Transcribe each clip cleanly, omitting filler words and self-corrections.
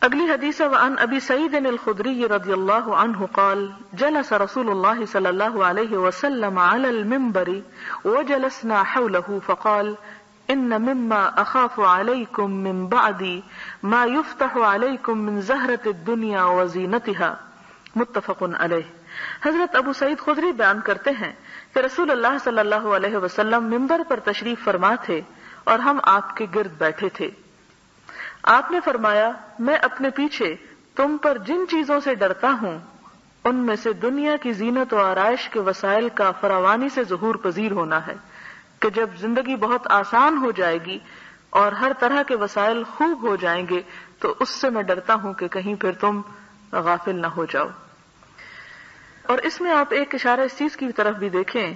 اگلی حدیث وعن ابی سعید الخدری رضی اللہ عنہ قال جلس رسول اللہ صلی اللہ علیہ وسلم علی المنبر وجلسنا حوله فقال ان مما اخاف علیکم من بعدی ما یفتح علیکم من زہرة الدنیا وزینتها متفق علیہ۔ حضرت ابو سعید خدری بیان کرتے ہیں کہ رسول اللہ صلی اللہ علیہ وسلم منبر پر تشریف فرما تھے اور ہم آپ کے گرد بیٹھے تھے۔ آپ نے فرمایا میں اپنے پیچھے تم پر جن چیزوں سے ڈرتا ہوں ان میں سے دنیا کی زینت و آرائش کے وسائل کا فراوانی سے ظہور پذیر ہونا ہے، کہ جب زندگی بہت آسان ہو جائے گی اور ہر طرح کے وسائل خوب ہو جائیں گے تو اس سے میں ڈرتا ہوں کہ کہیں پھر تم غافل نہ ہو جاؤ۔ اور اس میں آپ ایک اشارہ اس چیز کی طرف بھی دیکھیں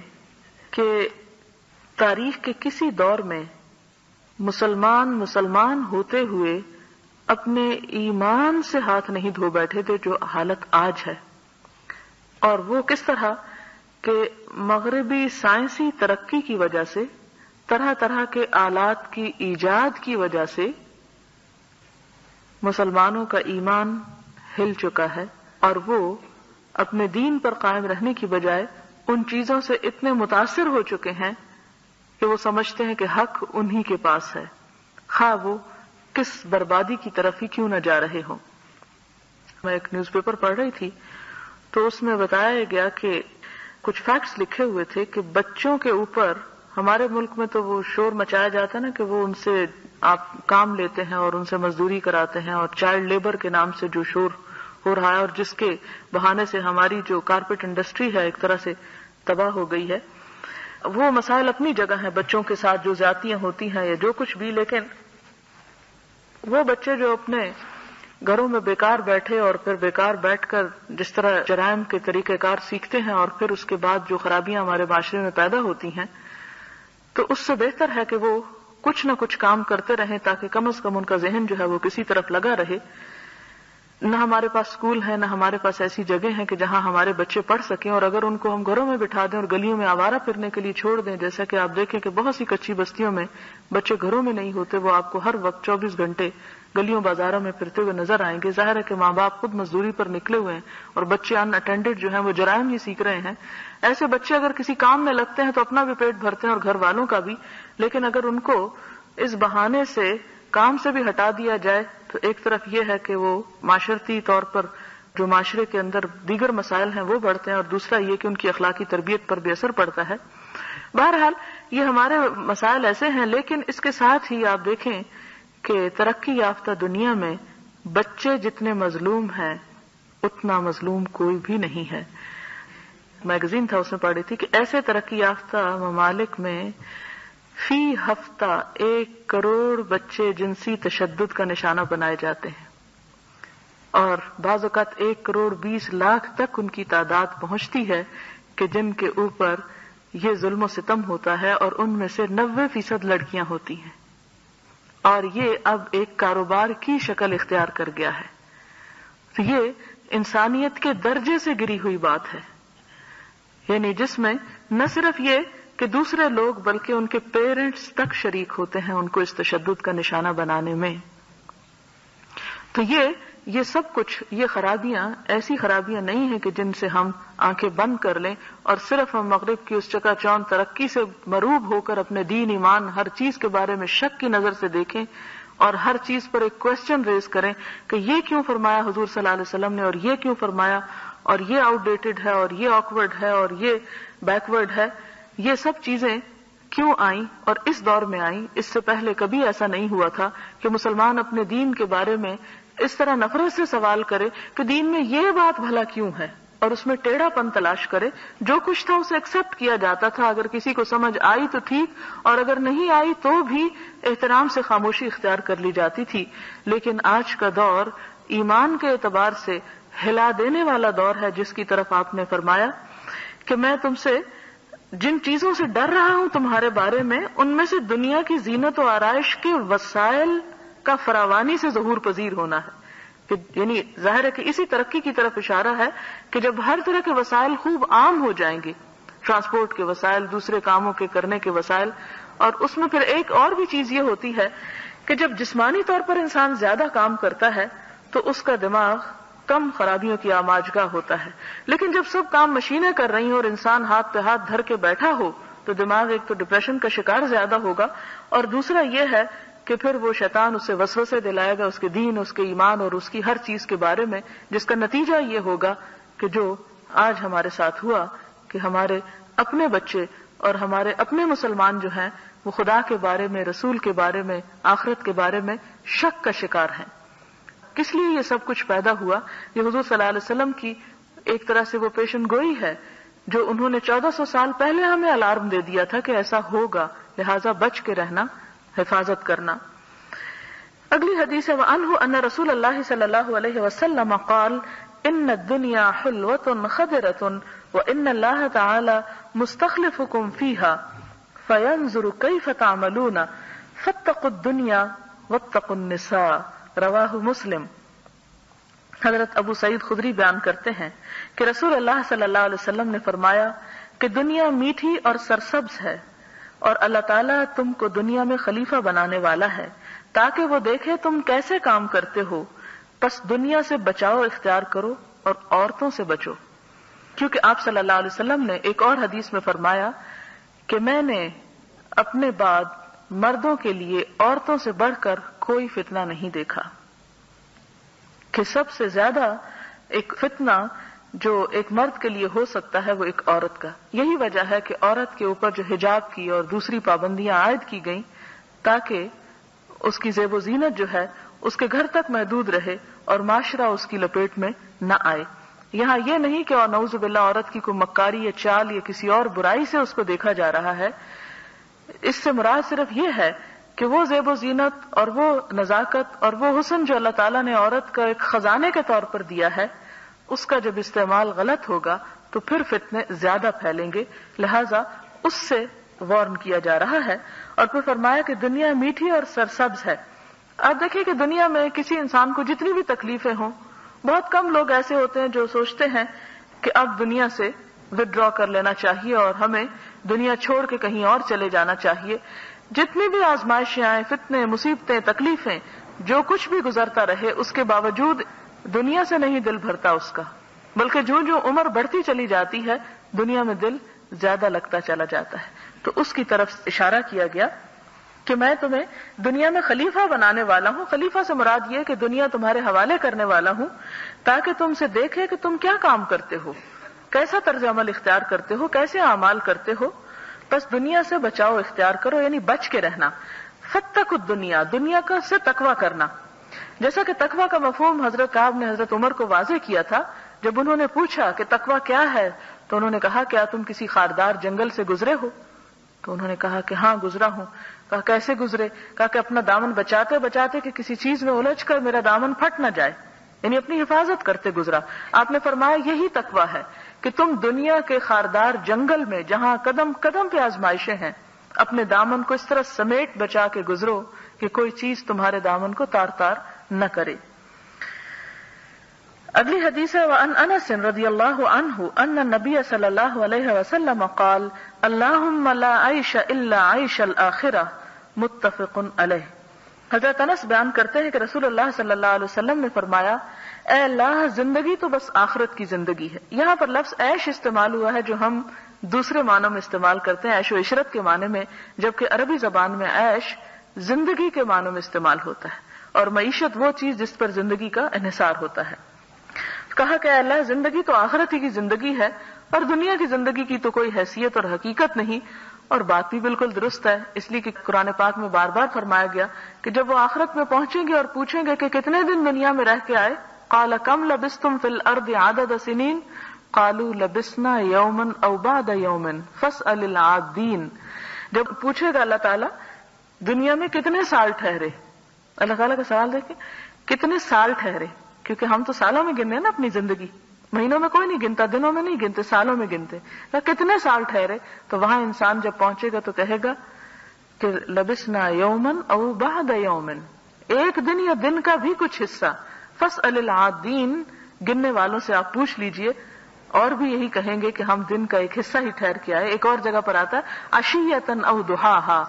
کہ تاریخ کے کسی دور میں مسلمان ہوتے ہوئے اپنے ایمان سے ہاتھ نہیں دھو بیٹھے تھے جو حالت آج ہے، اور وہ کس طرح کہ مغربی سائنسی ترقی کی وجہ سے، طرح طرح کے آلات کی ایجاد کی وجہ سے مسلمانوں کا ایمان ہل چکا ہے، اور وہ اپنے دین پر قائم رہنے کی بجائے ان چیزوں سے اتنے متاثر ہو چکے ہیں کہ وہ سمجھتے ہیں کہ حق انہی کے پاس ہے، خواہ وہ کس بربادی کی طرف ہی کیوں نہ جا رہے ہوں۔ میں ایک نیوز پیپر پڑھ رہی تھی تو اس میں بتایا گیا کہ کچھ فیکٹس لکھے ہوئے تھے کہ بچوں کے اوپر، ہمارے ملک میں تو وہ شور مچایا جاتا ہے نا کہ وہ ان سے آپ کام لیتے ہیں اور ان سے مزدوری کراتے ہیں، اور چائلڈ لیبر کے نام سے جو شور ہو رہا ہے اور جس کے بہانے سے ہماری جو کارپیٹ انڈسٹری ہے ایک طرح سے تباہ ہو گئی ہے۔ وہ مسائل اپنی جگہ ہیں، بچوں کے ساتھ جو زیادتیاں ہوتی ہیں یا جو کچھ بھی، لیکن وہ بچے جو اپنے گھروں میں بیکار بیٹھے اور پھر بیکار بیٹھ کر جس طرح جرائم کے طریقہ کار سیکھتے ہیں اور پھر اس کے بعد جو خرابیاں ہمارے معاشرے میں پیدا ہوتی ہیں، تو اس سے بہتر ہے کہ وہ کچھ نہ کچھ کام کرتے رہیں تاکہ کم از کم ان کا ذہن جو ہے وہ کسی طرف لگا رہے۔ نہ ہمارے پاس اسکول ہے، نہ ہمارے پاس ایسی جگہ ہیں کہ جہاں ہمارے بچے پڑھ سکیں، اور اگر ان کو ہم گھروں میں بٹھا دیں اور گلیوں میں آوارہ پھرنے کے لیے چھوڑ دیں، جیسا کہ آپ دیکھیں کہ بہت سی کچی بستیوں میں بچے گھروں میں نہیں ہوتے، وہ آپ کو ہر وقت 24 گھنٹے گلیوں بازاروں میں پھرتے ہوئے نظر آئیں گے۔ ظاہر ہے کہ ماں باپ خود مزدوری پر نکلے ہوئے ہیں اور بچے ان اٹینڈڈ جو ہیں وہ جرائم ہی سیکھ رہے ہیں۔ ایسے بچے اگر کسی کام میں لگتے ہیں تو اپنا بھی پیٹ بھرتے ہیں اور گھر والوں کا بھی، لیکن اگر ان کو اس بہانے سے کام سے بھی ہٹا دیا جائے تو ایک طرف یہ ہے کہ وہ معاشرتی طور پر جو معاشرے کے اندر دیگر مسائل ہیں وہ بڑھتے ہیں، اور دوسرا یہ کہ ان کی اخلاقی تربیت پر بھی اثر پڑتا ہے۔ بہرحال یہ ہمارے مسائل ایسے ہیں، لیکن اس کے ساتھ ہی آپ دیکھیں کہ ترقی یافتہ دنیا میں بچے جتنے مظلوم ہیں اتنا مظلوم کوئی بھی نہیں ہے۔ میگزین تھا، اس میں پڑھی تھی کہ ایسے ترقی یافتہ ممالک میں فی ہفتہ 1 کروڑ بچے جنسی تشدد کا نشانہ بنائے جاتے ہیں، اور بعض اوقات 1 کروڑ 20 لاکھ تک ان کی تعداد پہنچتی ہے کہ جن کے اوپر یہ ظلم و ستم ہوتا ہے، اور ان میں سے 90% لڑکیاں ہوتی ہیں، اور یہ اب ایک کاروبار کی شکل اختیار کر گیا ہے۔ تو یہ انسانیت کے درجے سے گری ہوئی بات ہے، یعنی جس میں نہ صرف یہ کہ دوسرے لوگ بلکہ ان کے پیرنٹس تک شریک ہوتے ہیں ان کو اس تشدد کا نشانہ بنانے میں۔ تو یہ سب کچھ، یہ خرابیاں ایسی خرابیاں نہیں ہیں کہ جن سے ہم آنکھیں بند کر لیں اور صرف ہم مغرب کی اس چکا چوند ترقی سے مروب ہو کر اپنے دین ایمان ہر چیز کے بارے میں شک کی نظر سے دیکھیں اور ہر چیز پر ایک کوسچن ریز کریں کہ یہ کیوں فرمایا حضور صلی اللہ علیہ وسلم نے، اور یہ کیوں فرمایا، اور یہ آؤٹ ڈیٹڈ ہے، اور یہ آکورڈ ہے، اور یہ بیکورڈ ہے۔ یہ سب چیزیں کیوں آئیں اور اس دور میں آئیں؟ اس سے پہلے کبھی ایسا نہیں ہوا تھا کہ مسلمان اپنے دین کے بارے میں اس طرح نفرت سے سوال کرے کہ دین میں یہ بات بھلا کیوں ہے، اور اس میں ٹیڑھا پن تلاش کرے۔ جو کچھ تھا اسے ایکسپٹ کیا جاتا تھا، اگر کسی کو سمجھ آئی تو ٹھیک، اور اگر نہیں آئی تو بھی احترام سے خاموشی اختیار کر لی جاتی تھی۔ لیکن آج کا دور ایمان کے اعتبار سے ہلا دینے والا دور ہے، جس کی طرف آپ نے فرمایا کہ میں تم سے جن چیزوں سے ڈر رہا ہوں تمہارے بارے میں، ان میں سے دنیا کی زینت و آرائش کے وسائل کا فراوانی سے ظہور پذیر ہونا ہے۔ کہ یعنی ظاہر ہے کہ اسی ترقی کی طرف اشارہ ہے کہ جب ہر طرح کے وسائل خوب عام ہو جائیں گے، ٹرانسپورٹ کے وسائل، دوسرے کاموں کے کرنے کے وسائل، اور اس میں پھر ایک اور بھی چیز یہ ہوتی ہے کہ جب جسمانی طور پر انسان زیادہ کام کرتا ہے تو اس کا دماغ کم خرابیوں کی آماجگاہ ہوتا ہے. لیکن جب سب کام مشینیں کر رہی ہوں اور انسان ہاتھ پہ ہاتھ دھر کے بیٹھا ہو تو دماغ ایک تو ڈپریشن کا شکار زیادہ ہوگا، اور دوسرا یہ ہے کہ پھر وہ شیطان اسے وسوسے دلائے گا اس کے دین، اس کے ایمان اور اس کی ہر چیز کے بارے میں، جس کا نتیجہ یہ ہوگا کہ جو آج ہمارے ساتھ ہوا کہ ہمارے اپنے بچے اور ہمارے اپنے مسلمان جو ہیں وہ خدا کے بارے میں، رسول کے بارے میں، آخرت کے بارے میں شک کا شکار ہیں. کس لیے یہ سب کچھ پیدا ہوا؟ یہ حضور صلی اللہ علیہ وسلم کی ایک طرح سے وہ پیشن گوئی ہے جو انہوں نے 1400 سال پہلے ہمیں الارم دے دیا تھا کہ ایسا ہوگا، لہذا بچ کے رہنا، حفاظت کرنا. اگلی حدیث ہے وعنہ ان رسول اللہ صلی اللہ علیہ وسلم قال ان الدنیا حلوۃ خضرۃ وان اللہ تعالی مستخلفکم فیہا فینظر کیف تعملون فاتقوا الدنیا واتقوا النساء. رواہ مسلم. حضرت ابو سعید خدری بیان کرتے ہیں کہ رسول اللہ صلی اللہ علیہ وسلم نے فرمایا کہ دنیا میٹھی اور سرسبز ہے اور اللہ تعالیٰ تم کو دنیا میں خلیفہ بنانے والا ہے تاکہ وہ دیکھے تم کیسے کام کرتے ہو، پس دنیا سے بچاؤ اختیار کرو اور عورتوں سے بچو. کیونکہ آپ صلی اللہ علیہ وسلم نے ایک اور حدیث میں فرمایا کہ میں نے اپنے بعد مردوں کے لیے عورتوں سے بڑھ کر کوئی فتنہ نہیں دیکھا، کہ سب سے زیادہ ایک فتنہ جو ایک مرد کے لیے ہو سکتا ہے وہ ایک عورت کا. یہی وجہ ہے کہ عورت کے اوپر جو حجاب کی اور دوسری پابندیاں عائد کی گئیں تاکہ اس کی زیب و زینت جو ہے اس کے گھر تک محدود رہے اور معاشرہ اس کی لپیٹ میں نہ آئے. یہاں یہ نہیں کہ اور نعوذ باللہ عورت کی کوئی مکاری یا چال یا کسی اور برائی سے اس کو دیکھا جا رہا ہے. اس سے مراد صرف یہ ہے کہ وہ زیب و زینت اور وہ نزاکت اور وہ حسن جو اللہ تعالیٰ نے عورت کا ایک خزانے کے طور پر دیا ہے، اس کا جب استعمال غلط ہوگا تو پھر فتنے زیادہ پھیلیں گے، لہذا اس سے وارن کیا جا رہا ہے. اور پھر فرمایا کہ دنیا میٹھی اور سرسبز ہے. آپ دیکھیں کہ دنیا میں کسی انسان کو جتنی بھی تکلیفیں ہوں، بہت کم لوگ ایسے ہوتے ہیں جو سوچتے ہیں کہ اب دنیا سے ودرا کر لینا چاہیے اور ہمیں دنیا چھوڑ کے کہیں اور چلے جانا چاہیے. جتنی بھی آزمائشیں آئیں، فتنے، مصیبتیں، تکلیفیں، جو کچھ بھی گزرتا رہے، اس کے باوجود دنیا سے نہیں دل بھرتا اس کا، بلکہ جو جو عمر بڑھتی چلی جاتی ہے دنیا میں دل زیادہ لگتا چلا جاتا ہے. تو اس کی طرف اشارہ کیا گیا کہ میں تمہیں دنیا میں خلیفہ بنانے والا ہوں. خلیفہ سے مراد یہ کہ دنیا تمہارے حوالے کرنے والا ہوں تاکہ تم سے دیکھے کہ تم کیا کام کرتے ہو، کیسا طرز عمل اختیار کرتے ہو، کیسے اعمال کرتے ہو. بس دنیا سے بچاؤ اختیار کرو، یعنی بچ کے رہنا. فاتقوا الدنیا، دنیا کا سے تقوی کرنا. جیسا کہ تقوی کا مفہوم حضرت کعب نے حضرت عمر کو واضح کیا تھا جب انہوں نے پوچھا کہ تقوی کیا ہے تو انہوں نے کہا کیا تم کسی خاردار جنگل سے گزرے ہو؟ تو انہوں نے کہا کہ ہاں گزرا ہوں. کہا کیسے گزرے؟ کہا کہ اپنا دامن بچاتے بچاتے کہ کسی چیز میں الجھ کر میرا دامن پھٹ نہ جائے، یعنی اپنی حفاظت کرتے گزرا. آپ نے فرمایا یہی تقوی ہے کہ تم دنیا کے خاردار جنگل میں جہاں قدم قدم پہ آزمائشیں ہیں اپنے دامن کو اس طرح سمیٹ بچا کے گزرو کہ کوئی چیز تمہارے دامن کو تار تار نہ کرے. اگلی حدیث ہے وعن انس رضی اللہ عنہ ان النبی صلی اللہ علیہ وسلم قال اللہم لا عیش الا عیش الآخرہ متفق علیہ. حضرت انس بیان کرتے ہیں کہ رسول اللہ صلی اللہ علیہ وسلم نے فرمایا اے اللہ زندگی تو بس آخرت کی زندگی ہے. یہاں پر لفظ عیش استعمال ہوا ہے جو ہم دوسرے معنوں میں استعمال کرتے ہیں عیش و عشرت کے معنی میں، جبکہ عربی زبان میں عیش زندگی کے معنوں میں استعمال ہوتا ہے اور معیشت وہ چیز جس پر زندگی کا انحصار ہوتا ہے. کہا کہ اے اللہ زندگی تو آخرت ہی کی زندگی ہے اور دنیا کی زندگی کی تو کوئی حیثیت اور حقیقت نہیں. اور بات بھی بالکل درست ہے، اس لیے کہ قرآن پاک میں بار بار فرمایا گیا کہ جب وہ آخرت میں پہنچیں گے اور پوچھیں گے کہ کتنے دن دنیا میں رہ کے آئے، قال کم لبستم فی الارض عدد سنین قالوا لبسنا یوما او بعد یوم فاسأل العادین. جب پوچھے گا اللہ تعالیٰ دنیا میں کتنے سال ٹھہرے، اللہ تعالیٰ کا سوال دیکھیں کتنے سال ٹھہرے، کیونکہ ہم تو سالوں میں گننے نا اپنی زندگی، مہینوں میں کوئی نہیں گنتا، دنوں میں نہیں گنتے، سالوں میں گنتے. کتنے سال ٹھہرے؟ تو وہاں انسان جب پہنچے گا تو کہے گا کہ لبسنا یومن او بعد یومن، ایک دن یا دن کا بھی کچھ حصہ. فاسأل العادین، گننے والوں سے آپ پوچھ لیجئے. اور بھی یہی کہیں گے کہ ہم دن کا ایک حصہ ہی ٹھہر کے آئے. ایک اور جگہ پر آتا ہے عشیۃ او ضحاھا،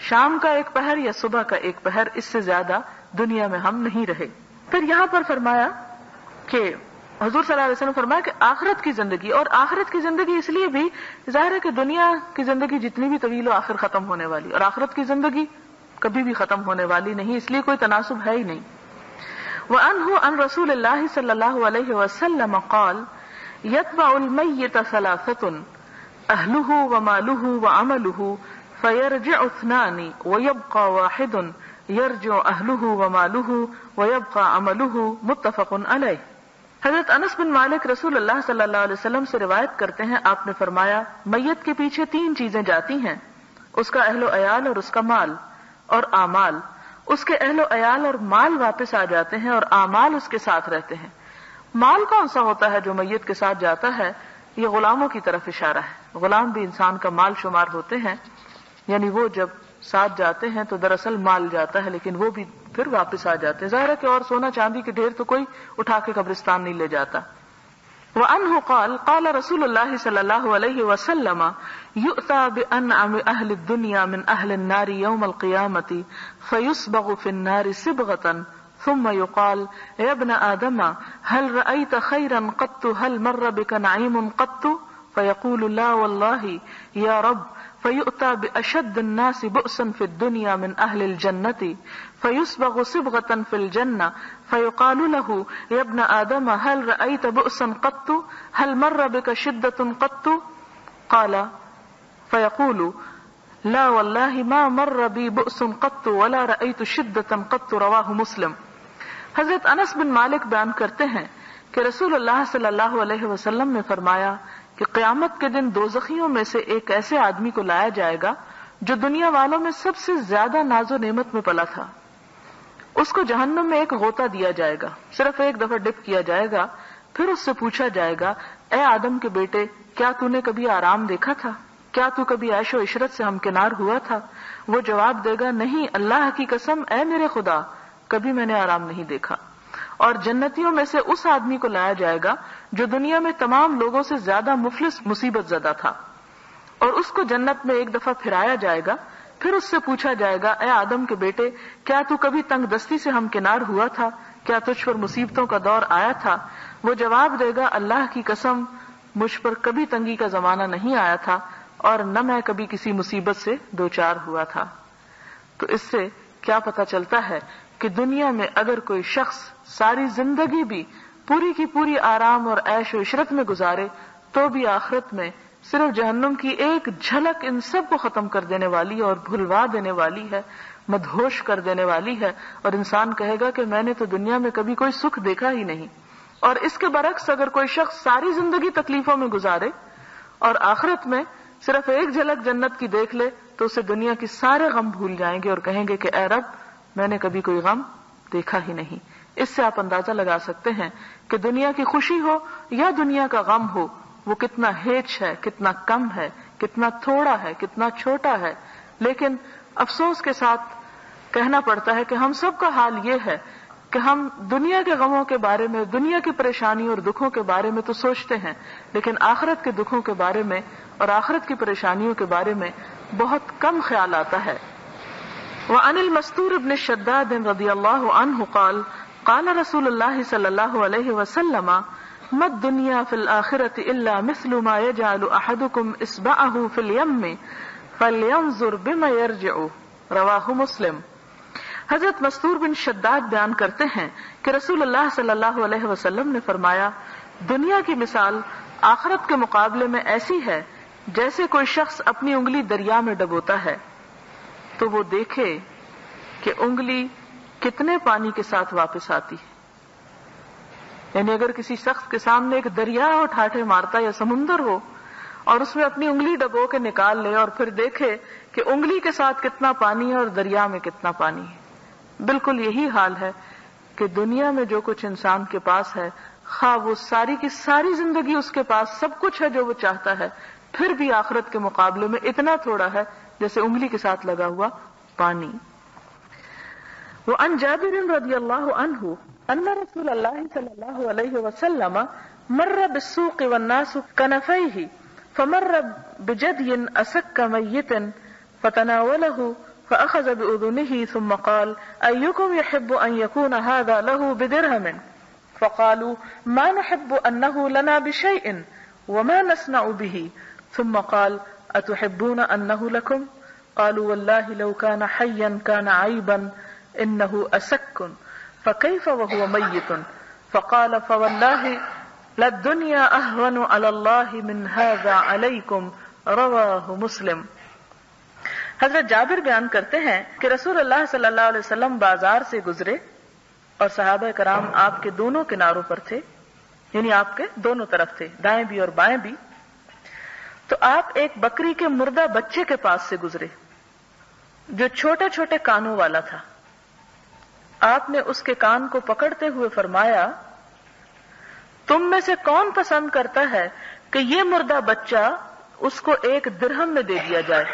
شام کا ایک پہر یا صبح کا ایک پہر، اس سے زیادہ دنیا میں ہم نہیں رہے. پھر یہاں پر فرمایا کہ حضور صلی اللہ علیہ وسلم فرمایا کہ آخرت کی زندگی، اور آخرت کی زندگی اس لیے بھی ظاہر ہے کہ دنیا کی زندگی جتنی بھی طویل ہو آخر ختم ہونے والی، اور آخرت کی زندگی کبھی بھی ختم ہونے والی نہیں، اس لیے کوئی تناسب ہے ہی نہیں۔ وعنہ عن رسول اللہ صلی اللہ علیہ وسلم قال یتبع المیت ثلاثۃ اہلہ ومالہ وعملہ فیرجع اثنان ویبقى واحد یرجع اہلہ ومالہ ویبقى عملہ، متفق علیہ۔ حضرت انس بن مالک رسول اللہ صلی اللہ علیہ وسلم سے روایت کرتے ہیں، آپ نے فرمایا میت کے پیچھے 3 چیزیں جاتی ہیں، اس کا اہل و عیال اور اس کا مال اور اعمال، اس کے اہل و عیال اور مال واپس آ جاتے ہیں اور اعمال اس کے ساتھ رہتے ہیں۔ مال کون سا ہوتا ہے جو میت کے ساتھ جاتا ہے؟ یہ غلاموں کی طرف اشارہ ہے، غلام بھی انسان کا مال شمار ہوتے ہیں، یعنی وہ جب ساتھ جاتے ہیں تو دراصل مال جاتا ہے لیکن وہ بھی پھر واپس آ جاتے ہیں، ظاہر ہے کہ اور سونا چاندی کے ڈھیر تو کوئی اٹھا کے قبرستان نہیں لے جاتا۔ وعنہ قال قال رسول اللہ صلی اللہ علیہ وسلم یؤتى بانعم اہل الدنیا من اہل النار یوم القیامۃ فیصبغ فی النار صبغۃ ثم يقال يا ابن آدم هل رأيت خيرا قط هل مر بك نعيم قط فيقول لا والله يا رب فيؤتى بأشد الناس بؤسا في الدنيا من أهل الجنة فيصبغ صبغة في الجنة فيقال له يا ابن آدم هل رأيت بؤسا قط هل مر بك شدة قط قال فيقول لا والله ما مر بي بؤس قط ولا رأيت شدة قط، رواه مسلم۔ حضرت انس بن مالک بیان کرتے ہیں کہ رسول اللہ صلی اللہ علیہ وسلم نے فرمایا کہ قیامت کے دن دوزخیوں میں سے ایک ایسے آدمی کو لایا جائے گا جو دنیا والوں میں سب سے زیادہ ناز و نعمت میں پلا تھا، اس کو جہنم میں ایک غوطہ دیا جائے گا، صرف ایک دفعہ ڈپ کیا جائے گا، پھر اس سے پوچھا جائے گا اے آدم کے بیٹے کیا تو نے کبھی آرام دیکھا تھا؟ کیا تو کبھی عیش و عشرت سے ہمکنار ہوا تھا؟ وہ جواب دے گا نہیں اللہ کی قسم اے میرے خدا کبھی میں نے آرام نہیں دیکھا۔ اور جنتیوں میں سے اس آدمی کو لایا جائے گا جو دنیا میں تمام لوگوں سے زیادہ مفلس مصیبت زدہ تھا، اور اس کو جنت میں ایک دفعہ پھرایا جائے گا، پھر اس سے پوچھا جائے گا اے آدم کے بیٹے کیا تو کبھی تنگ دستی سے ہمکنار ہوا تھا؟ کیا تجھ پر مصیبتوں کا دور آیا تھا؟ وہ جواب دے گا اللہ کی قسم مجھ پر کبھی تنگی کا زمانہ نہیں آیا تھا اور نہ میں کبھی کسی مصیبت سے دوچار ہوا تھا۔ تو اس سے کیا پتہ چلتا ہے کہ دنیا میں اگر کوئی شخص ساری زندگی بھی پوری کی پوری آرام اور عیش و عشرت میں گزارے تو بھی آخرت میں صرف جہنم کی ایک جھلک ان سب کو ختم کر دینے والی اور بھلوا دینے والی ہے، مدہوش کر دینے والی ہے، اور انسان کہے گا کہ میں نے تو دنیا میں کبھی کوئی سکھ دیکھا ہی نہیں۔ اور اس کے برعکس اگر کوئی شخص ساری زندگی تکلیفوں میں گزارے اور آخرت میں صرف ایک جھلک جنت کی دیکھ لے تو اسے دنیا کے سارے غم بھول جائیں گے اور کہیں گے کہ اے رب میں نے کبھی کوئی غم دیکھا ہی نہیں۔ اس سے آپ اندازہ لگا سکتے ہیں کہ دنیا کی خوشی ہو یا دنیا کا غم ہو وہ کتنا ہیچ ہے، کتنا کم ہے، کتنا تھوڑا ہے، کتنا چھوٹا ہے۔ لیکن افسوس کے ساتھ کہنا پڑتا ہے کہ ہم سب کا حال یہ ہے کہ ہم دنیا کے غموں کے بارے میں، دنیا کی پریشانیوں اور دکھوں کے بارے میں تو سوچتے ہیں لیکن آخرت کے دکھوں کے بارے میں اور آخرت کی پریشانیوں کے بارے میں بہت کم خیال آتا ہے۔ وعن المستور بن الشداد رضی اللہ عنہ قال قال رسول اللہ صلی اللہ علیہ وسلم ما الدنيا في الآخرة إلا مثل ما يجعل أحدكم إصبعه في اليم فلينظر بما يرجع، رواہ مسلم۔ حضرت مستور بن شداد بیان کرتے ہیں کہ رسول اللہ صلی اللہ علیہ وسلم نے فرمایا دنیا کی مثال آخرت کے مقابلے میں ایسی ہے جیسے کوئی شخص اپنی انگلی دریا میں ڈبوتا ہے تو وہ دیکھے کہ انگلی کتنے پانی کے ساتھ واپس آتی ہے۔ یعنی اگر کسی شخص کے سامنے ایک دریا ہو ٹھاٹھے مارتا یا سمندر ہو اور اس میں اپنی انگلی ڈبو کے نکال لے اور پھر دیکھے کہ انگلی کے ساتھ کتنا پانی ہے اور دریا میں کتنا پانی ہے، بالکل یہی حال ہے کہ دنیا میں جو کچھ انسان کے پاس ہے خواہ وہ ساری کی ساری زندگی اس کے پاس سب کچھ ہے جو وہ چاہتا ہے، پھر بھی آخرت کے مقابلے میں اتنا تھوڑا ہے جیسے انگلی کے ساتھ لگا ہوا پانی۔ وعن جابر رضی اللہ عنہ ان رسول اللہ صلی اللہ علیہ وسلم مر بالسوق والناس كنفيه فمر بجدي أسك ميت فتناوله فأخذ بأذنه ثم قال أيكم يحب أن يكون هذا له بدرهم فقالوا ما نحب أنه لنا بشيء وما نصنع به ثم قال أتحبون أنه لكم قالوا والله لو كان حيا كان عيبا إنه أسك فكيف وهو ميت فقال فوالله للدنيا أهون على الله من هذا عليكم رواہ مسلم۔ حضرت جابر بیان کرتے ہیں کہ رسول اللہ صلی اللہ علیہ وسلم بازار سے گزرے اور صحابہ کرام آپ کے دونوں کناروں پر تھے، یعنی آپ کے دونوں طرف تھے، دائیں بھی اور بائیں بھی۔ تو آپ ایک بکری کے مردہ بچے کے پاس سے گزرے جو چھوٹے چھوٹے کانوں والا تھا۔ آپ نے اس کے کان کو پکڑتے ہوئے فرمایا تم میں سے کون پسند کرتا ہے کہ یہ مردہ بچہ اس کو 1 درہم میں دے دیا جائے؟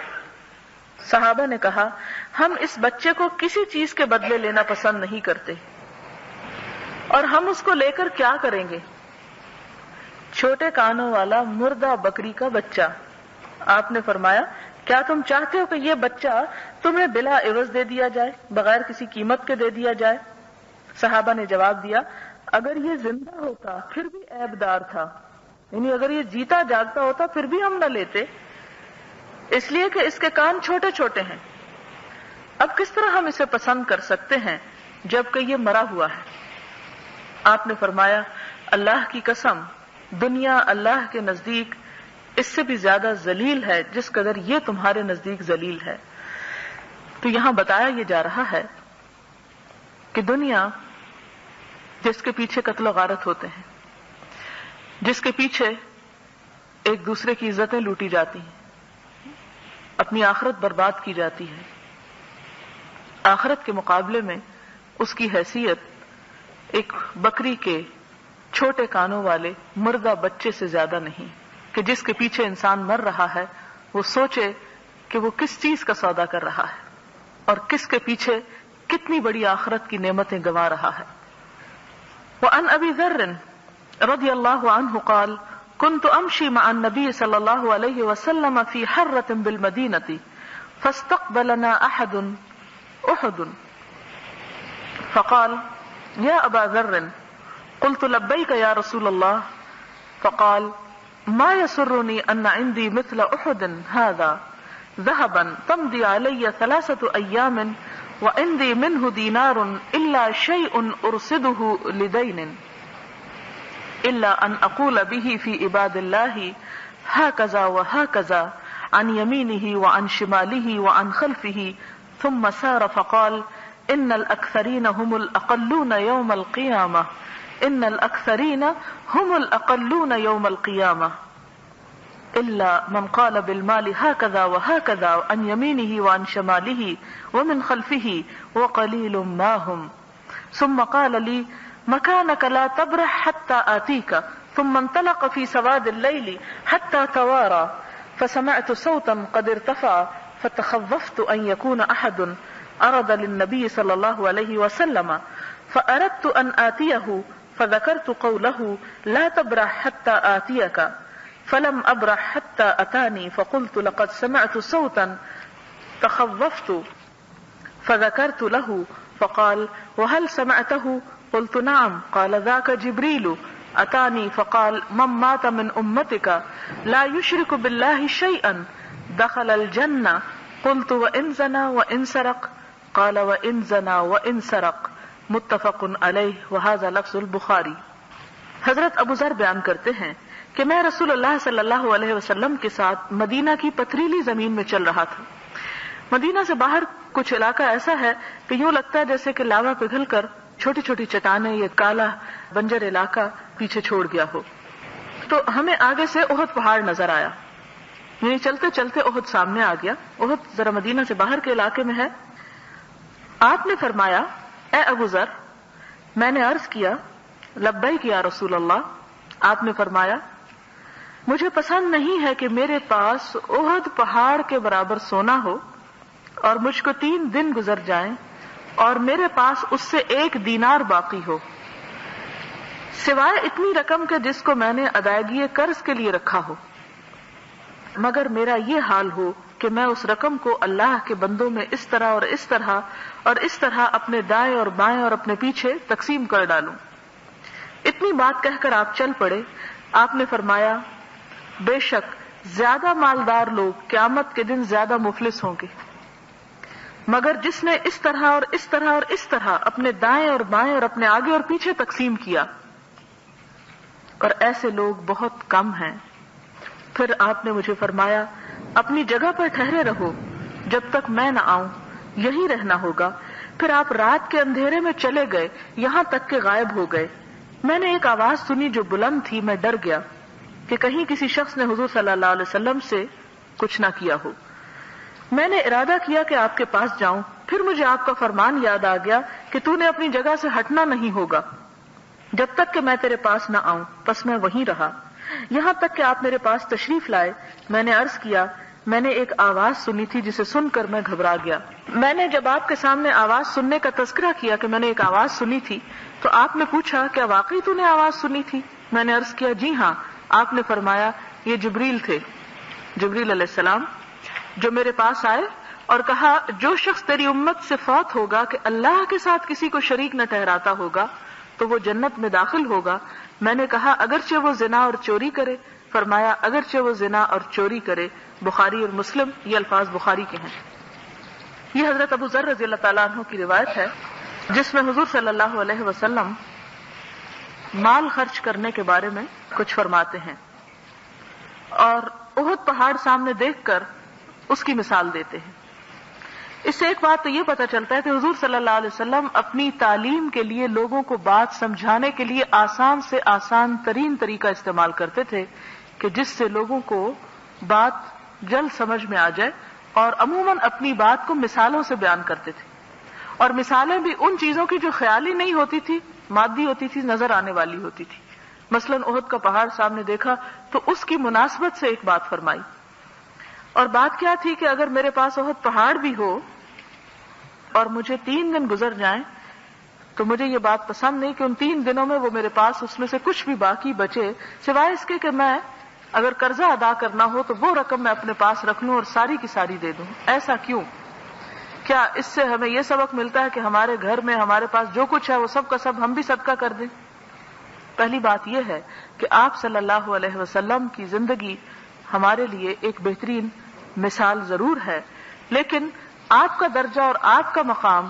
صحابہ نے کہا ہم اس بچے کو کسی چیز کے بدلے لینا پسند نہیں کرتے، اور ہم اس کو لے کر کیا کریں گے؟ چھوٹے کانوں والا مردہ بکری کا بچہ۔ آپ نے فرمایا کیا تم چاہتے ہو کہ یہ بچہ تمہیں بلا عوض دے دیا جائے، بغیر کسی قیمت کے دے دیا جائے؟ صحابہ نے جواب دیا اگر یہ زندہ ہوتا پھر بھی عیب دار تھا، یعنی اگر یہ جیتا جاگتا ہوتا پھر بھی ہم نہ لیتے، اس لیے کہ اس کے کان چھوٹے چھوٹے ہیں۔ اب کس طرح ہم اسے پسند کر سکتے ہیں جبکہ یہ مرا ہوا ہے؟ آپ نے فرمایا اللہ کی قسم دنیا اللہ کے نزدیک اس سے بھی زیادہ ذلیل ہے جس قدر یہ تمہارے نزدیک ذلیل ہے۔ تو یہاں بتایا یہ جا رہا ہے کہ دنیا جس کے پیچھے قتل و غارت ہوتے ہیں، جس کے پیچھے ایک دوسرے کی عزتیں لوٹی جاتی ہیں، اپنی آخرت برباد کی جاتی ہے، آخرت کے مقابلے میں اس کی حیثیت ایک بکری کے چھوٹے کانوں والے مردہ بچے سے زیادہ نہیں کہ جس کے پیچھے انسان مر رہا ہے وہ سوچے کہ وہ کس چیز کا سودا کر رہا ہے اور کس کے پیچھے کتنی بڑی آخرت کی نعمتیں گنوا رہا ہے۔ وعن ابی ذر رضی اللہ عنہ قال كنت امشي مع النبي صلى الله عليه وسلم في حرة بالمدينة فاستقبلنا احد فقال يا ابا ذر قلت لبيك يا رسول الله فقال ما يسرني ان عندي مثل احد هذا ذهبا تمضي علي 3 أيام وعندي منه دينار الا شيء ارصده لدين إلا أن أقول به في عباد الله هكذا وهكذا عن يمينه وعن شماله وعن خلفه ثم سار فقال إن الأكثرين هم الأقلون يوم القيامة إن الأكثرين هم الأقلون يوم القيامة إلا من قال بالمال هكذا وهكذا عن يمينه وعن شماله ومن خلفه وقليل ما هم ثم قال لي مكانك لا تبرح حتى آتيك ثم انطلق في سواد الليل حتى توارى فسمعت صوتا قد ارتفع فتخوفت أن يكون أحد أرد للنبي صلى الله عليه وسلم فأردت أن آتيه فذكرت قوله لا تبرح حتى آتيك فلم أبرح حتى أتاني فقلت لقد سمعت صوتا تخوفت فذكرت له فقال وهل سمعته قلت نعم قال ذاك جبريل أتاني فقال من مات من أمتك لا يشرك بالله شيئا دخل الجنة قلت وإن زنا وإن سرق قال وإن زنا وإن سرق متفق علیہ وہذا لفظ البخاری۔ حضرت ابو ذر بیان کرتے ہیں کہ میں رسول اللہ صلی اللہ علیہ وسلم کے ساتھ مدینہ کی پتھریلی زمین میں چل رہا تھا۔ مدینہ سے باہر کچھ علاقہ ایسا ہے کہ یوں لگتا ہے جیسے کہ لاوا پگھل کر چھوٹی چھوٹی چٹانیں، یہ کالا بنجر علاقہ پیچھے چھوڑ گیا ہو۔ تو ہمیں آگے سے احد پہاڑ نظر آیا، یعنی چلتے چلتے احد سامنے آ گیا۔ احد ذرا مدینہ سے باہر کے علاقے میں ہے۔ آپ نے فرمایا اے ابو ذر، میں نے عرض کیا لبیک یا رسول اللہ۔ آپ نے فرمایا مجھے پسند نہیں ہے کہ میرے پاس احد پہاڑ کے برابر سونا ہو اور مجھ کو 3 دن گزر جائیں اور میرے پاس اس سے 1 دینار باقی ہو، سوائے اتنی رقم کے جس کو میں نے ادائیگی قرض کے لیے رکھا ہو، مگر میرا یہ حال ہو کہ کہ میں اس رقم کو اللہ کے بندوں میں اس طرح اور اس طرح اور اس طرح اپنے دائیں اور بائیں اور اپنے پیچھے تقسیم کر ڈالوں. اتنی بات کہہ کر آپ چل پڑے. آپ نے فرمایا بے شک زیادہ مالدار لوگ قیامت کے دن زیادہ مفلس ہوں گے، مگر جس نے اس طرح اور اس طرح اور اس طرح اپنے دائیں اور بائیں اور اپنے آگے اور پیچھے تقسیم کیا، اور ایسے لوگ بہت کم ہیں. پھر آپ نے مجھے فرمایا اپنی جگہ پر ٹھہرے رہو جب تک میں نہ آؤں، یہی رہنا ہوگا. پھر آپ رات کے اندھیرے میں چلے گئے یہاں تک کہ غائب ہو گئے. میں نے ایک آواز سنی جو بلند تھی. میں ڈر گیا کہ کہیں کسی شخص نے حضور صلی اللہ علیہ وسلم سے کچھ نہ کیا ہو. میں نے ارادہ کیا کہ آپ کے پاس جاؤں. پھر مجھے آپ کا فرمان یاد آ گیا کہ تو نے اپنی جگہ سے ہٹنا نہیں ہوگا جب تک کہ میں تیرے پاس نہ آؤں. پس میں وہیں رہا یہاں تک کہ آپ میرے پاس تشریف لائے. میں نے عرض کیا میں نے ایک آواز سنی تھی جسے سن کر میں گھبرا گیا. میں نے جب آپ کے سامنے آواز سننے کا تذکرہ کیا کہ میں نے ایک آواز سنی تھی تو آپ نے پوچھا کیا واقعی تو نے آواز سنی تھی؟ میں نے عرض کیا جی ہاں. آپ نے فرمایا یہ جبریل تھے، جبریل علیہ السلام، جو میرے پاس آئے اور کہا جو شخص تیری امت سے فوت ہوگا کہ اللہ کے ساتھ کسی کو شریک نہ ٹھہراتا ہوگا تو وہ جنت میں داخل ہوگا. میں نے کہا اگرچہ وہ زنا اور چوری کرے؟ فرمایا اگرچہ وہ زنا اور چوری کرے. بخاری اور مسلم، یہ الفاظ بخاری کے ہیں. یہ حضرت ابو ذر رضی اللہ تعالیٰ عنہ کی روایت ہے جس میں حضور صلی اللہ علیہ وسلم مال خرچ کرنے کے بارے میں کچھ فرماتے ہیں اور احد پہاڑ سامنے دیکھ کر اس کی مثال دیتے ہیں. اس سے ایک بات تو یہ پتہ چلتا ہے کہ حضور صلی اللہ علیہ وسلم اپنی تعلیم کے لیے لوگوں کو بات سمجھانے کے لیے آسان سے آسان ترین طریقہ استعمال کرتے تھے کہ جس سے لوگوں کو بات جلد سمجھ میں آ جائے، اور عموماً اپنی بات کو مثالوں سے بیان کرتے تھے. اور مثالیں بھی ان چیزوں کی جو خیالی نہیں ہوتی تھی، مادی ہوتی تھی، نظر آنے والی ہوتی تھی. مثلاً احد کا پہاڑ سامنے دیکھا تو اس کی مناسبت سے ایک بات فرمائی. اور بات کیا تھی کہ اگر میرے پاس احد پہاڑ بھی ہو اور مجھے 3 دن گزر جائیں تو مجھے یہ بات پسند نہیں کہ ان 3 دنوں میں وہ میرے پاس اس میں سے کچھ بھی باقی بچے سوائے اس کے کہ میں اگر قرضہ ادا کرنا ہو تو وہ رقم میں اپنے پاس رکھ لوں اور ساری کی ساری دے دوں. ایسا کیوں؟ کیا اس سے ہمیں یہ سبق ملتا ہے کہ ہمارے گھر میں ہمارے پاس جو کچھ ہے وہ سب کا سب ہم بھی صدقہ کر دیں؟ پہلی بات یہ ہے کہ آپ صلی اللہ علیہ وسلم کی زندگی ہمارے لیے ایک بہترین مثال ضرور ہے، لیکن آپ کا درجہ اور آپ کا مقام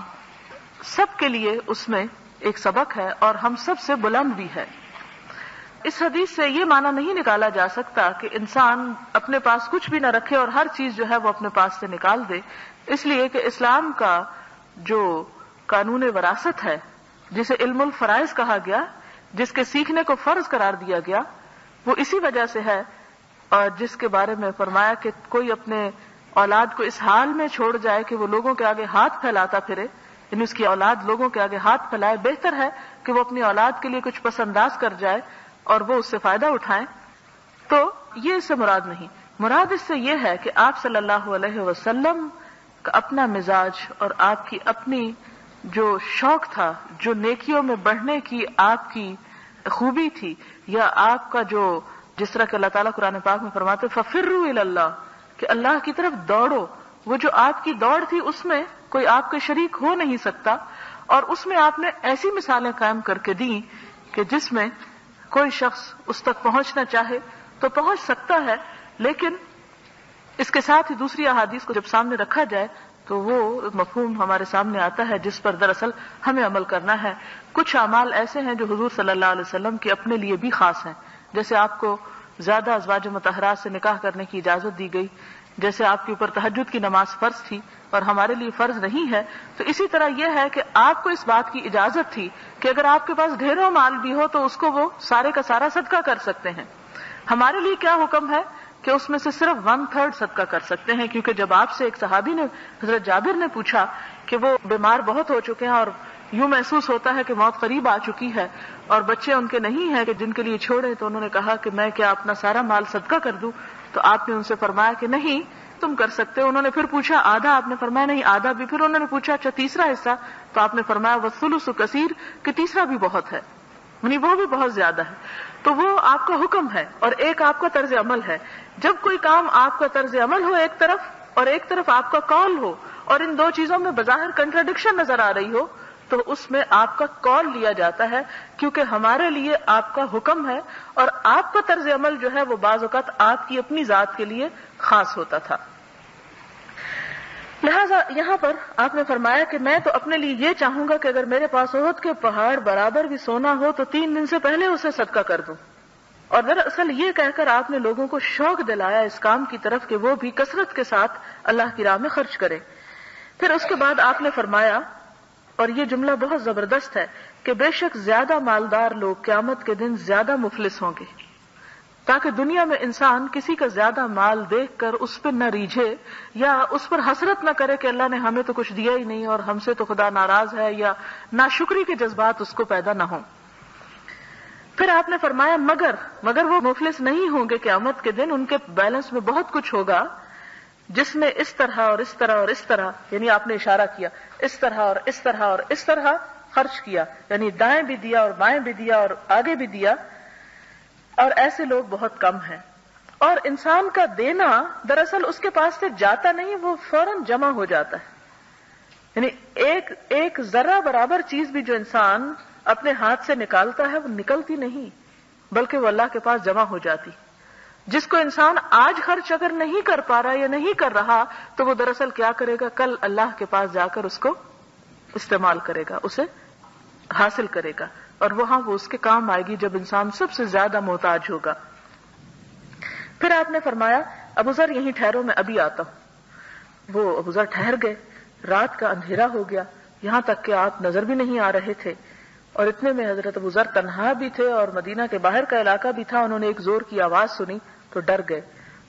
سب کے لیے اس میں ایک سبق ہے اور ہم سب سے بلند بھی ہے. اس حدیث سے یہ معنی نہیں نکالا جا سکتا کہ انسان اپنے پاس کچھ بھی نہ رکھے اور ہر چیز جو ہے وہ اپنے پاس سے نکال دے، اس لیے کہ اسلام کا جو قانون وراثت ہے جسے علم الفرائض کہا گیا، جس کے سیکھنے کو فرض قرار دیا گیا، وہ اسی وجہ سے ہے. اور جس کے بارے میں فرمایا کہ کوئی اپنے اولاد کو اس حال میں چھوڑ جائے کہ وہ لوگوں کے آگے ہاتھ پھیلاتا پھرے، یعنی اس کی اولاد لوگوں کے آگے ہاتھ پھیلائے، بہتر ہے کہ وہ اپنی اولاد کے لیے کچھ پس انداز کر جائے اور وہ اس سے فائدہ اٹھائیں. تو یہ اس سے مراد نہیں. مراد اس سے یہ ہے کہ آپ صلی اللہ علیہ وسلم کا اپنا مزاج اور آپ کی اپنی جو شوق تھا، جو نیکیوں میں بڑھنے کی آپ کی خوبی تھی، یا آپ کا جو جس طرح کہ اللہ تعالیٰ قرآن پاک میں فرماتے فَفِرُّوا إِلَى اللَّهِ کہ اللہ کی طرف دوڑو، وہ جو آپ کی دوڑ تھی اس میں کوئی آپ کے شریک ہو نہیں سکتا. اور اس میں آپ نے ایسی مثالیں قائم کر کے دیں کہ جس میں کوئی شخص اس تک پہنچنا چاہے تو پہنچ سکتا ہے، لیکن اس کے ساتھ ہی دوسری احادیث کو جب سامنے رکھا جائے تو وہ مفہوم ہمارے سامنے آتا ہے جس پر دراصل ہمیں عمل کرنا ہے. کچھ اعمال ایسے ہیں جو حضور صلی اللہ علیہ وسلم کے اپنے لیے بھی خاص ہیں، جیسے آپ کو زیادہ ازواج مطہرات سے نکاح کرنے کی اجازت دی گئی، جیسے آپ کے اوپر تہجد کی نماز فرض تھی اور ہمارے لیے فرض نہیں ہے، تو اسی طرح یہ ہے کہ آپ کو اس بات کی اجازت تھی کہ اگر آپ کے پاس ڈھیروں مال بھی ہو تو اس کو وہ سارے کا سارا صدقہ کر سکتے ہیں. ہمارے لیے کیا حکم ہے کہ اس میں سے صرف 1/3 صدقہ کر سکتے ہیں، کیونکہ جب آپ سے ایک صحابی نے حضرت جابر نے پوچھا کہ وہ بیمار بہت ہو چکے ہیں اور یوں محسوس ہوتا ہے کہ موت قریب آ چکی ہے اور بچے ان کے نہیں ہیں کہ جن کے لیے چھوڑے، تو انہوں نے کہا کہ میں کیا اپنا سارا مال صدقہ کر دوں؟ تو آپ نے ان سے فرمایا کہ نہیں تم کر سکتے. انہوں نے پھر پوچھا آدھا؟ آپ نے فرمایا نہیں آدھا بھی. پھر انہوں نے پوچھا اچھا تیسرا حصہ؟ تو آپ نے فرمایا والثلث کثیر کہ تیسرا بھی بہت ہے، یعنی وہ بھی بہت زیادہ ہے. تو وہ آپ کا حکم ہے اور ایک آپ کا طرز عمل ہے. جب کوئی کام آپ کا طرز عمل ہو ایک طرف اور ایک طرف آپ کا قول ہو اور ان دو چیزوں میں بظاہر کنٹراڈکشن نظر آ رہی ہو تو اس میں آپ کا قول لیا جاتا ہے، کیونکہ ہمارے لیے آپ کا حکم ہے اور آپ کا طرز عمل جو ہے وہ بعض اوقات آپ کی اپنی ذات کے لیے خاص ہوتا تھا۔ لہذا یہاں پر آپ نے فرمایا کہ میں تو اپنے لیے یہ چاہوں گا کہ اگر میرے پاس احد کے پہاڑ برابر بھی سونا ہو تو 3 دن سے پہلے اسے صدقہ کر دوں۔ اور دراصل یہ کہہ کر آپ نے لوگوں کو شوق دلایا اس کام کی طرف کہ وہ بھی کثرت کے ساتھ اللہ کی راہ میں خرچ کریں۔ پھر اس کے بعد آپ نے فرمایا، اور یہ جملہ بہت زبردست ہے، کہ بے شک زیادہ مالدار لوگ قیامت کے دن زیادہ مفلس ہوں گے، تاکہ دنیا میں انسان کسی کا زیادہ مال دیکھ کر اس پہ نہ ریجھے یا اس پر حسرت نہ کرے کہ اللہ نے ہمیں تو کچھ دیا ہی نہیں اور ہم سے تو خدا ناراض ہے، یا ناشکری کے جذبات اس کو پیدا نہ ہوں۔ پھر آپ نے فرمایا مگر وہ مفلس نہیں ہوں گے قیامت کے دن، ان کے بیلنس میں بہت کچھ ہوگا جس میں اس طرح اور اس طرح اور اس طرح، یعنی آپ نے اشارہ کیا اس طرح اور اس طرح اور اس طرح خرچ کیا، یعنی دائیں بھی دیا اور بائیں بھی دیا اور آگے بھی دیا، اور ایسے لوگ بہت کم ہیں۔ اور انسان کا دینا دراصل اس کے پاس سے جاتا نہیں، وہ فوراً جمع ہو جاتا ہے، یعنی ایک ذرہ برابر چیز بھی جو انسان اپنے ہاتھ سے نکالتا ہے وہ نکلتی نہیں بلکہ وہ اللہ کے پاس جمع ہو جاتی۔ جس کو انسان آج خرچ اگر نہیں کر پا رہا یا نہیں کر رہا تو وہ دراصل کیا کرے گا، کل اللہ کے پاس جا کر اس کو استعمال کرے گا، اسے حاصل کرے گا، اور وہاں وہ اس کے کام آئے گی جب انسان سب سے زیادہ محتاج ہوگا۔ پھر آپ نے فرمایا ابو ذر یہیں ٹھہرو، میں ابھی آتا ہوں۔ وہ ابو ذر ٹھہر گئے، رات کا اندھیرا ہو گیا، یہاں تک کہ آپ نظر بھی نہیں آ رہے تھے، اور اتنے میں حضرت ابو ذر تنہا بھی تھے اور مدینہ کے باہر کا علاقہ بھی تھا۔ انہوں نے ایک زور کی آواز سنی تو ڈر گئے،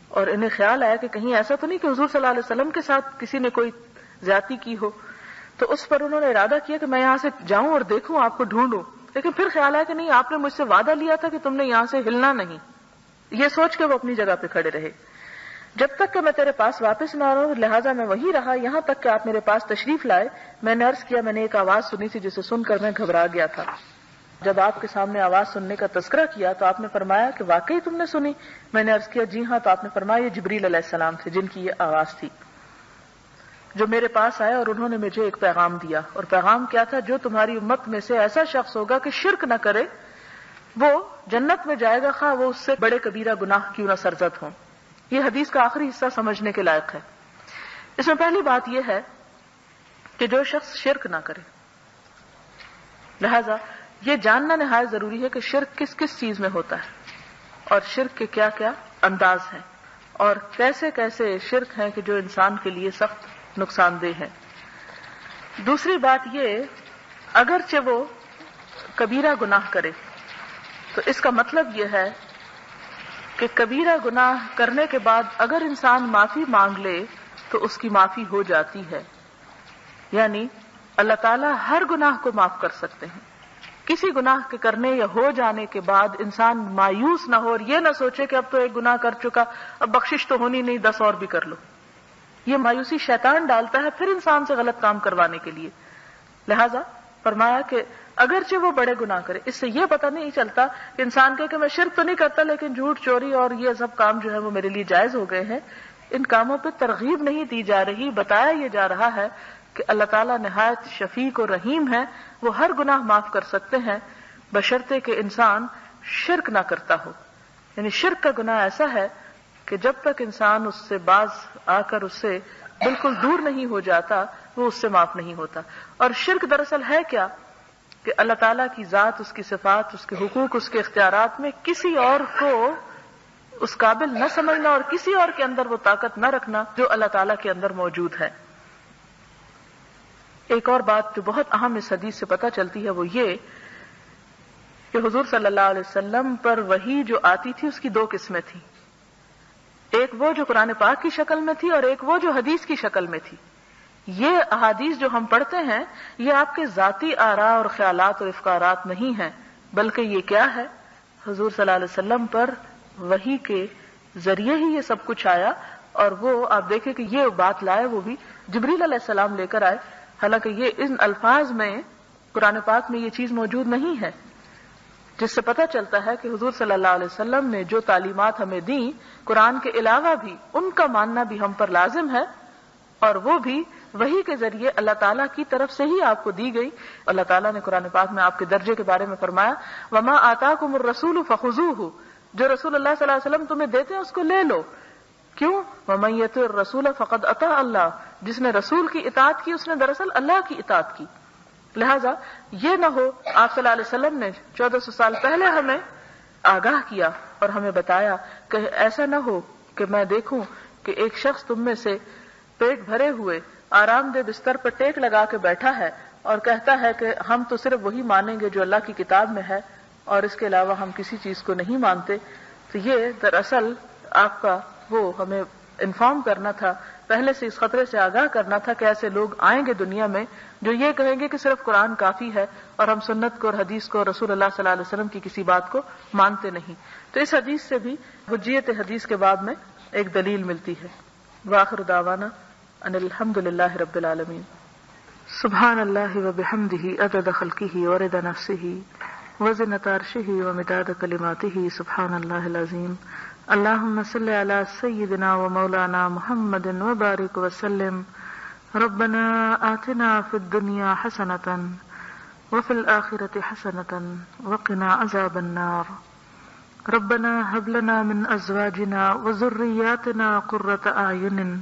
اور انہیں خیال آیا کہ کہیں ایسا تو نہیں کہ حضور صلی اللہ علیہ وسلم کے ساتھ کسی نے کوئی زیادتی کی ہو۔ تو اس پر انہوں نے ارادہ کیا کہ میں یہاں سے جاؤں اور دیکھوں، آپ کو ڈھونڈوں، لیکن پھر خیال آیا کہ نہیں، آپ نے مجھ سے وعدہ لیا تھا کہ تم نے یہاں سے ہلنا نہیں۔ یہ سوچ کے وہ اپنی جگہ پہ کھڑے رہے، جب تک کہ میں تیرے پاس واپس نہ آؤں، لہٰذا میں وہیں رہا یہاں تک کہ آپ میرے پاس تشریف لائے۔ میں نے عرض کیا میں نے ایک آواز سنی تھی جسے سن کر میں گھبرا گیا تھا۔ جب آپ کے سامنے آواز سننے کا تذکرہ کیا تو آپ نے فرمایا کہ واقعی تم نے سنی؟ میں نے عرض کیا جی ہاں۔ تو آپ نے فرمایا یہ جبریل علیہ السلام تھے جن کی یہ آواز تھی، جو میرے پاس آئے اور انہوں نے مجھے ایک پیغام دیا۔ اور پیغام کیا تھا؟ جو تمہاری امت میں سے ایسا شخص ہوگا کہ شرک نہ کرے وہ جنت میں جائے گا، خواہ وہ اس سے بڑے کبیرہ گناہ کیوں نہ سرزد ہوں۔ یہ حدیث کا آخری حصہ سمجھنے کے لائق ہے۔ اس میں پہلی بات یہ ہے کہ جو شخص شرک نہ کرے، لہذا یہ جاننا نہایت ضروری ہے کہ شرک کس کس چیز میں ہوتا ہے اور شرک کے کیا کیا انداز ہیں اور کیسے کیسے شرک ہیں کہ جو انسان کے لیے سخت نقصان دہ ہیں۔ دوسری بات یہ، اگرچہ وہ کبیرہ گناہ کرے تو اس کا مطلب یہ ہے کہ کبیرہ گناہ کرنے کے بعد اگر انسان معافی مانگ لے تو اس کی معافی ہو جاتی ہے، یعنی اللہ تعالیٰ ہر گناہ کو معاف کر سکتے ہیں۔ کسی گناہ کے کرنے یا ہو جانے کے بعد انسان مایوس نہ ہو اور یہ نہ سوچے کہ اب تو ایک گناہ کر چکا، اب بخشش تو ہونی نہیں، 10 اور بھی کر لو۔ یہ مایوسی شیطان ڈالتا ہے پھر انسان سے غلط کام کروانے کے لیے۔ لہذا فرمایا کہ اگرچہ وہ بڑے گناہ کرے، اس سے یہ پتہ نہیں چلتا کہ انسان کہے کہ میں شرک تو نہیں کرتا لیکن جھوٹ چوری اور یہ سب کام جو ہے وہ میرے لیے جائز ہو گئے ہیں۔ ان کاموں پہ ترغیب نہیں دی جا رہی، بتایا یہ جا رہا ہے کہ اللہ تعالیٰ نہایت شفیق اور رحیم ہے، وہ ہر گناہ معاف کر سکتے ہیں بشرطے کہ انسان شرک نہ کرتا ہو۔ یعنی شرک کا گناہ ایسا ہے کہ جب تک انسان اس سے باز آ کر اس سے بالکل دور نہیں ہو جاتا وہ اس سے معاف نہیں ہوتا۔ اور شرک دراصل ہے کیا کہ اللہ تعالیٰ کی ذات، اس کی صفات، اس کے حقوق، اس کے اختیارات میں کسی اور کو اس قابل نہ سمجھنا اور کسی اور کے اندر وہ طاقت نہ رکھنا جو اللہ تعالیٰ کے اندر موجود ہے۔ ایک اور بات جو بہت اہم اس حدیث سے پتہ چلتی ہے وہ یہ کہ حضور صلی اللہ علیہ وسلم پر وحی جو آتی تھی اس کی 2 قسمیں تھیں، ایک وہ جو قرآن پاک کی شکل میں تھی اور ایک وہ جو حدیث کی شکل میں تھی۔ یہ احادیث جو ہم پڑھتے ہیں یہ آپ کے ذاتی آراء اور خیالات اور افکارات نہیں ہیں، بلکہ یہ کیا ہے؟ حضور صلی اللہ علیہ وسلم پر وحی کے ذریعے ہی یہ سب کچھ آیا، اور وہ آپ دیکھیں کہ یہ بات لائے وہ بھی جبریل علیہ السلام لے کر آئے، حالانکہ یہ ان الفاظ میں قرآن پاک میں یہ چیز موجود نہیں ہے۔ جس سے پتہ چلتا ہے کہ حضور صلی اللہ علیہ وسلم نے جو تعلیمات ہمیں دیں قرآن کے علاوہ بھی ان کا ماننا بھی ہم پر لازم ہے، اور وہ بھی وحی کے ذریعے اللہ تعالیٰ کی طرف سے ہی آپ کو دی گئی. اللہ تعالیٰ نے قرآن پاک میں آپ کے درجے کے بارے میں فرمایا وَمَا آتَاكُمُ الرَّسُولُ فَخُذُوهُ، جو رسول اللہ صلی اللہ علیہ وسلم تمہیں دیتے ہیں اس کو لے لو. کیوں؟ وَمَن يُطِعِ الرَّسُولَ فَقَدْ أَطَاعَ اللَّهُ، جس نے رسول کی اطاعت کی اس نے دراصل اللہ کی اطاعت کی. لہذا یہ نہ ہو، آپ صلی اللہ علیہ وسلم نے 1400 سال پہلے ہمیں آگاہ کیا اور ہمیں بتایا کہ ایسا نہ ہو کہ میں دیکھوں کہ ایک شخص تم میں سے پیٹ بھرے ہوئے آرام دہ بستر پر ٹیک لگا کے بیٹھا ہے اور کہتا ہے کہ ہم تو صرف وہی مانیں گے جو اللہ کی کتاب میں ہے اور اس کے علاوہ ہم کسی چیز کو نہیں مانتے. تو یہ دراصل آپ کا وہ ہمیں انفارم کرنا تھا، پہلے سے اس خطرے سے آگاہ کرنا تھا کہ ایسے لوگ آئیں گے دنیا میں جو یہ کہیں گے کہ صرف قرآن کافی ہے اور ہم سنت کو اور حدیث کو اور رسول اللہ صلی اللہ علیہ وسلم کی کسی بات کو مانتے نہیں. تو اس حدیث سے بھی حجیت حدیث کے باب میں ایک دلیل ملتی ہے. وآخر دعوانا ان الحمد للہ رب العالمین. سبحان اللہ وبحمدہ عدد خلقہ ورضا نفسہ وزنة عرشہ ومداد کلماتہ. سبحان اللہ العظیم. اللہم صل علی سیدنا ومولانا محمد وبارک وسلم. ربنا آتنا فی الدنیا حسنۃ وفی الآخرۃ حسنۃ وقنا عذاب النار. ربنا هب لنا من ازواجنا وذرياتنا قرة اعین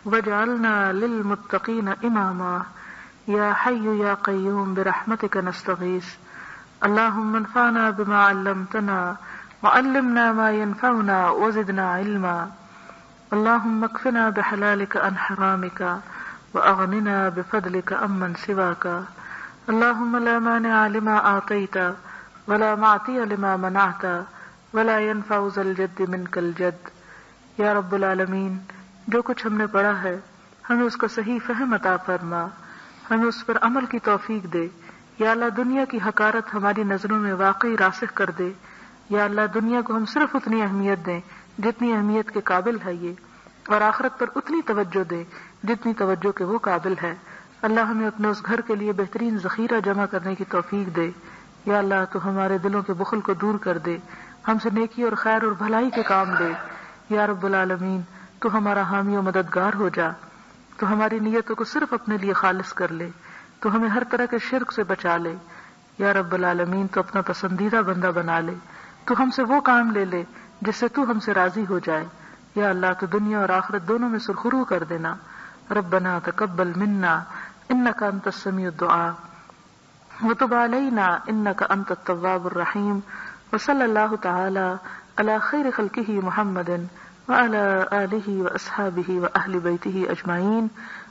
واجعلنا للمتقین اماما. یا حی یا قیوم برحمتک نستغیث. اللہم انفعنا بما علمتنا وعلمنا ما ينفعنا وزدنا علما. اللهم اكفنا بحلالك عن حرامك واغننا بفضلك عمن سواك. اللهم لا مانع لما اعطيت ولا معطي لما منعت ولا ينفع ذا الجد منك الجد. یا رب العالمین، جو کچھ ہم نے پڑھا ہے ہمیں اس کا صحیح فہم عطا فرما، ہمیں اس پر عمل کی توفیق دے. یا اللہ دنیا کی حقارت ہماری نظروں میں واقعی راسخ کر دے. یا اللہ دنیا کو ہم صرف اتنی اہمیت دیں جتنی اہمیت کے قابل ہے یہ، اور آخرت پر اتنی توجہ دیں جتنی توجہ کے وہ قابل ہے. اللہ ہمیں اپنے اس گھر کے لیے بہترین ذخیرہ جمع کرنے کی توفیق دے. یا اللہ تو ہمارے دلوں کے بخل کو دور کر دے، ہم سے نیکی اور خیر اور بھلائی کے کام دے. یا رب العالمین تو ہمارا حامی و مددگار ہو جا، تو ہماری نیتوں کو صرف اپنے لیے خالص کر لے، تو ہمیں ہر طرح کے شرک سے بچا لے. یا رب العالمین تو اپنا پسندیدہ بندہ بنا لے، تو ہم سے وہ کام لے لے جس سے تو ہم سے راضی ہو جائے. یا اللہ تو دنیا اور آخرت دونوں میں سرخرو کر دینا. ربنا تقبل منا انک انت السمیع الدعاء وتب علینا انک انت التواب الرحیم. وصلی اللہ تعالی علی خیر خلقہ محمد وعلی آلہ واصحابہ واہل بیتہ اجمعین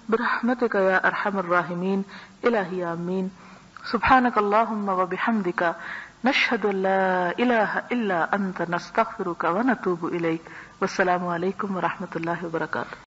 برحمتک یا ارحم الراحمین. الہی آمین. سبحانک اللہم وبحمدک نشہد ان لا الہ الا انت نستغفرک ونتوب الیک. والسلام علیکم ورحمۃ اللہ وبرکاتہ.